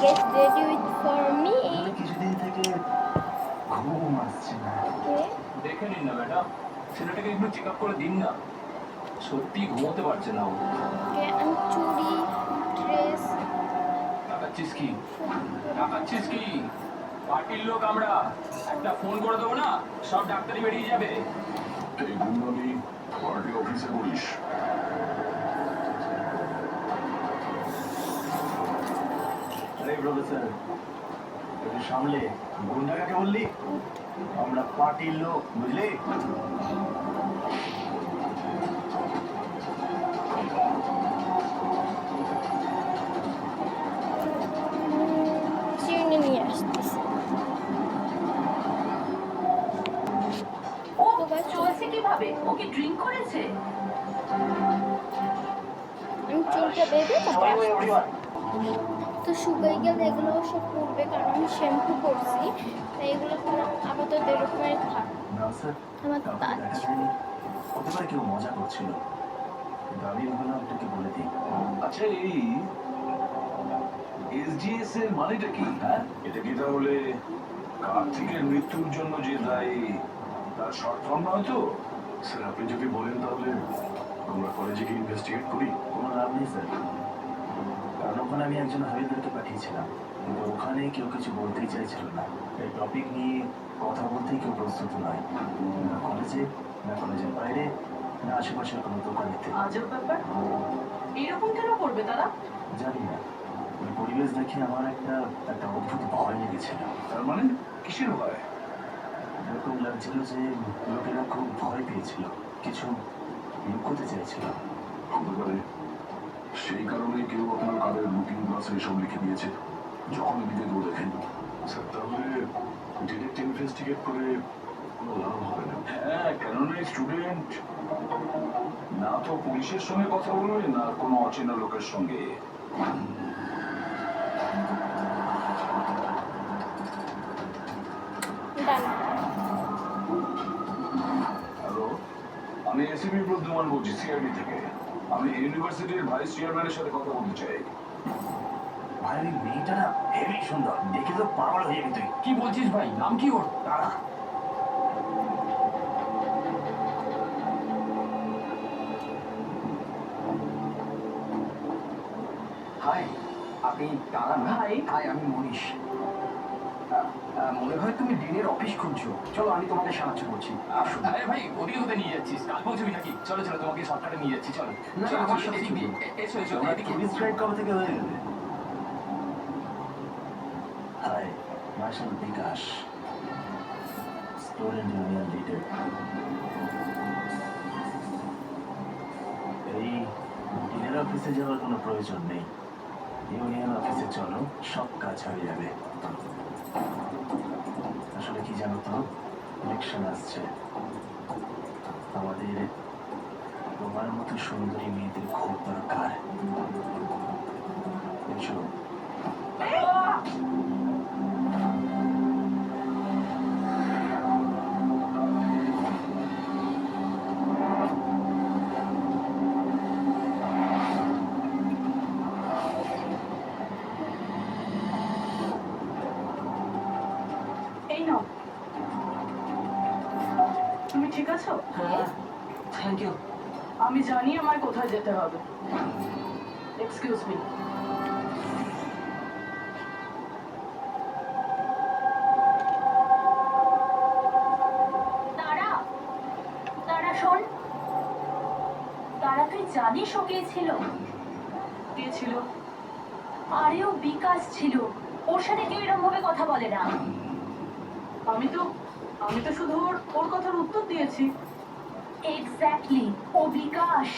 get ready with for me. কিছুদিন থেকে ঘুম আসছে না। Okay. দেখে নিন না ম্যাডাম, ছেলেটাকে একটু চেক আপ করে দিন না, সত্যি ঘুমোতে পারছে না ও। Okay, and chudi dress. তাকাচ্ছিস কি? তাকাচ্ছিস কি? পার্টির লোক আমরা, একটা ফোন করে দেবো না, সব ডাক্তারি বেরিয়ে যাবে। এই গুন্ডামি পার্টি অফিসে করিস? আরে প্রফেসর, একটু সামলে। গুন্ডা কাকে বললি? আমরা পার্টির লোক, বুঝলি? চিনি নিয়ে আসতেছে। ও চলছে কিভাবে? ও কি ড্রিঙ্ক করেছে? আমি চুলটা বেঁধে তারপর তো শুকাই গেলে এগুলো সব পড়বে, কারণ আমি শ্যাম্পু করছি, তাই এগুলো আপাতত এরকমের থাক। না স্যার, আমার কাউকে তাজ দেখা যায়নি। হতে পারে কেউ মজা করছিল, কিন্তু আমি ভাবলাম আপনাকে বলে দিই। আচ্ছা, এই এসজিএস এর মানেটা কি? হ্যাঁ, এটা কি তাহলে কার্তিকের মৃত্যুর জন্য যে দায়ী তার শর্ট ফর্ম নয় তো? স্যার, আপনি যদি বলেন তাহলে আমরা কলেজে গিয়ে ইনভেস্টিগেট করি। কোনো লাভ নেই স্যার, কারণ ওখানে আমি একজন হাবিলদারকে পাঠিয়েছিলাম, কিন্তু ওখানে কেউ কিছু বলতেই চাইছিল না। এই টপিক নিয়ে কথা বলতেই কেউ প্রস্তুত নয়, না কলেজে, না কলেজের বাইরে, না আশেপাশের কোনো দোকানেতে। আজব ব্যাপার, এরকম কেন করবে তারা? জানি না, ওই পরিবেশ দেখে আমার একটা অদ্ভুত ভয় লেগেছিল। তার মানে কিসের ভয়? এরকম লাগছিল যে লোকেরা খুব ভয় পেয়েছিল, কিছু লুকোতে চাইছিল। হতে পারে সেই কারণে কেউ আপনার কার্ডের বুকিং ক্লাসে এসব লিখে দিয়েছে, যখন দিকে কেউ দেখেন। স্যার, তাহলে ডিরেক্ট ইনভেস্টিগেট করে কোনো লাভ হবে না। হ্যাঁ, কেননা স্টুডেন্ট না তো পুলিশের সঙ্গে কথা বলবে, না কোনো অচেনা লোকের সঙ্গে। ডান। হ্যালো, আমি এসিবি প্রদ্যুমান বলছি, সিআইডি থেকে। আমি ইউনিভার্সিটির ভাইস চেয়ারম্যানের সাথে কথা বলতে চাই। ভাই, ওই মেয়েটা না হেভি সুন্দর, দেখে তো পাগল হয়ে যাবি তুই। কি বলছিস ভাই? নাম কি ওর? তারা হাই, আপনি তারা না? হাই। হাই, আমি মনীষ। মনে হয় তুমি দিনের অফিস খুঁজছো। চলো, আমি তোমাকে সাহায্য করছি, আসুন। আরে ভাই, ওদিকে কোথায় নিয়ে যাচ্ছিস? কাল পৌঁছবি নাকি? চলো চলো, তোমাকে শর্টকাটে নিয়ে যাচ্ছি, চলো। না, চলো, আমার এদিক সাথে দিয়ে। এসো এসো, তোমার এদিকে। টুরিস্ট রাইড কবে থেকে হয়ে গেলে? হাই, মার্শাল বিকাশ, স্টুডেন্ট ইউনিয়ন লিডার। এই ডিনের অফিসে যাওয়ার কোনো প্রয়োজন নেই, ইউনিয়ন অফিসে চলো, সব কাজ হয়ে যাবে। আসলে কি জানো তো, ইলেকশন আসছে, আমাদের তোমার মতো সুন্দরী মেয়েদের খুব দরকার। এসো। এই নাও। তুমি ঠিক আছো? হ্যাঁ, থ্যাংক ইউ। আমি জানি আমায় কোথায় যেতে হবে। Excuse me. তারা, তারা শোন। তারা, তুই জানিস ও কে ছিল? কে ছিল? আরে ও বিকাশ ছিল। ওর সাথে কেউ এরকম ভাবে কথা বলে না। আমি তো শুধু ওর কথার উত্তর দিয়েছি। এক্স্যাক্টলি, ও বিকাশ।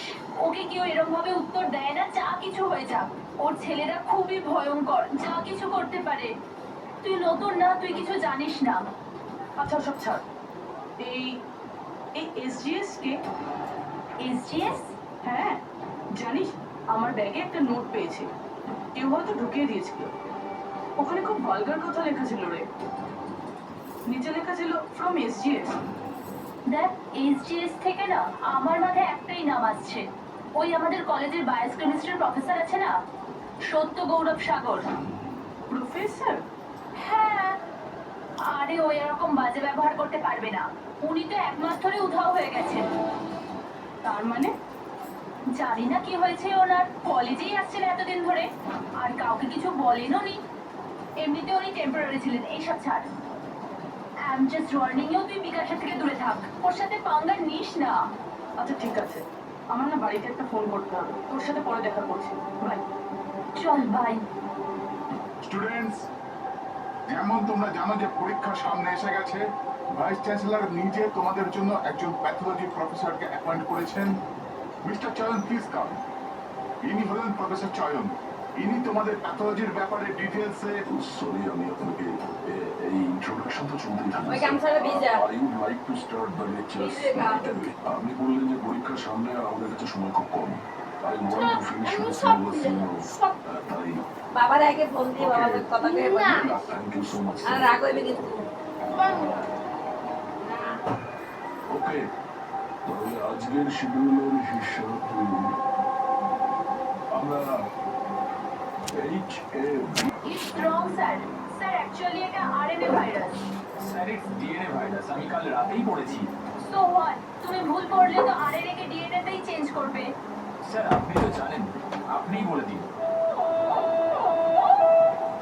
ওকে কেউ এরকম ভাবে উত্তর দেয় না, যা কিছু হয়ে যাক। ওর ছেলেরা খুবই ভয়ঙ্কর, যা কিছু করতে পারে। তুই নতুন না, তুই কিছু জানিস না। আচ্ছা, সব ছাড়। এই এসজিএস কে? এসজিএস? হ্যাঁ, জানিস আমার ব্যাগে একটা নোট পেয়েছি, কেউ হয়তো ঢুকিয়ে দিয়েছিল। ওখানে খুব ভালগার কথা লেখা ছিল রে। নিচে লেখা ছিল ফ্রম এসজিএস। দেখ, এসজিএস থেকে না আমার মাথায় একটাই নাম আসছে। ওই আমাদের কলেজের বায়োকেমিস্ট্রির প্রফেসর আছে না, সত্য গৌরব সাগর। প্রফেসর? হ্যাঁ, আরে ও এরকম বাজে ব্যবহার করতে পারবে না। উনি তো 1 মাস ধরে উধাও হয়ে গেছেন। তার মানে? জানি না কি হয়েছে ওনার, কলেজেই আসছেন এতদিন ধরে আর কাউকে কিছু বলেনও নি। এমনিতে উনি টেম্পোরারি ছিলেন, এইসব ছাড়। I am just warning you, তুই বিকাশের থেকে দূরে থাক, ওর সাথে পাঙ্গা নিস না। আচ্ছা ঠিক আছে, আমার না বাড়িতে একটা ফোন করতে হবে, তোর সাথে পরে দেখা করছি, বাই। চল বাই। স্টুডেন্টস, যেমন তোমরা জানো যে পরীক্ষা সামনে এসে গেছে, ভাইস চ্যান্সেলর নিজে তোমাদের জন্য একজন প্যাথোলজি প্রফেসরকে অ্যাপয়েন্ট করেছেন। মিস্টার চয়ন, প্লিজ কাম। ইনি হলেন প্রফেসর চয়ন। ইনি তোমাদের প্যাথোলজির ব্যাপারে ডিটেলসে সরি, আমি আপনাকে এই ইন্ট্রোডাকশন তো চলতেই ওই গামছাটা ভিজা। I would like to start the lectures. আপনি বললেন যে পরীক্ষার সামনে আর আমাদের কাছে সময় খুব কম। আই ওয়ান্ট টু ফিনিশ আমি দ্য সব সিলেবাস, সব তাই বাবার আগে ফোন দিয়ে বাবার কথা কয়ে বলি। না। Thank you so much. আর রাগ হইবে কিন্তু। ওকে, তাহলে আজকের শিডিউলের হিসাব আমরা it's wrong sir. Sir actually এটা RNA virus. Sir it's DNA virus, আমি কাল রাতেই পড়েছি। সো হোয়াট, তুমি ভুল করলে তো আরএনএ কে ডিএনএ তেই চেঞ্জ করবে। স্যার আপনি তো জানেন, আপনিই বলে দিন।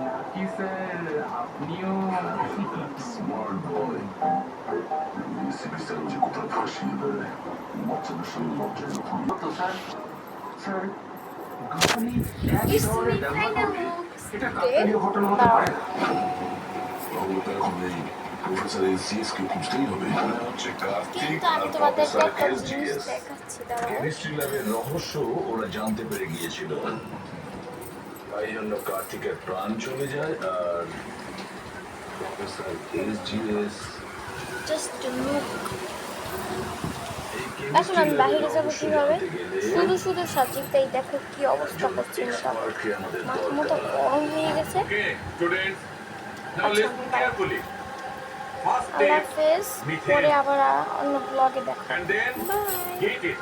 নাকি স্যার আপনিও? Smart boy. বিসিবি স্যার যে কোথায় ফাঁসিয়ে দেয়, বাচ্চাদের সঙ্গে লজ্জায় নতুন। তো স্যার, স্যার আপনি এক It's শহরে me, ব্যবহার kind of করলে looks এটা good. কাকতালীয় ঘটনা হতে পারে না। তাহলে তো এখন এই প্রফেসর এসজিএস কে খুঁজতেই হবে। মনে হচ্ছে কার্তিক কিন্তু আর আমি তোমাদেরকে প্রফেসর একটা জিনিস এসজিএস দেখাচ্ছি, দাঁড়াও। কেমিস্ট্রি ল্যাবের রহস্য ওরা জানতে পেরে গিয়েছিল, তাই জন্য কার্তিকের প্রাণ চলে যায় আর প্রফেসর এসজিএস জাস্ট লুক। এখন আমি বাইরে যাবো কিভাবে? শুধু শুধু সাবজেক্টটাই দেখো কি অবস্থা করছে, মাথা মতো গরম হয়ে গেছে। Okay, students, now আচ্ছা, listen carefully. First আল্লাহ step, হাফেজ, পরে আবার অন্য ব্লগে দেখা। and then bye. get it.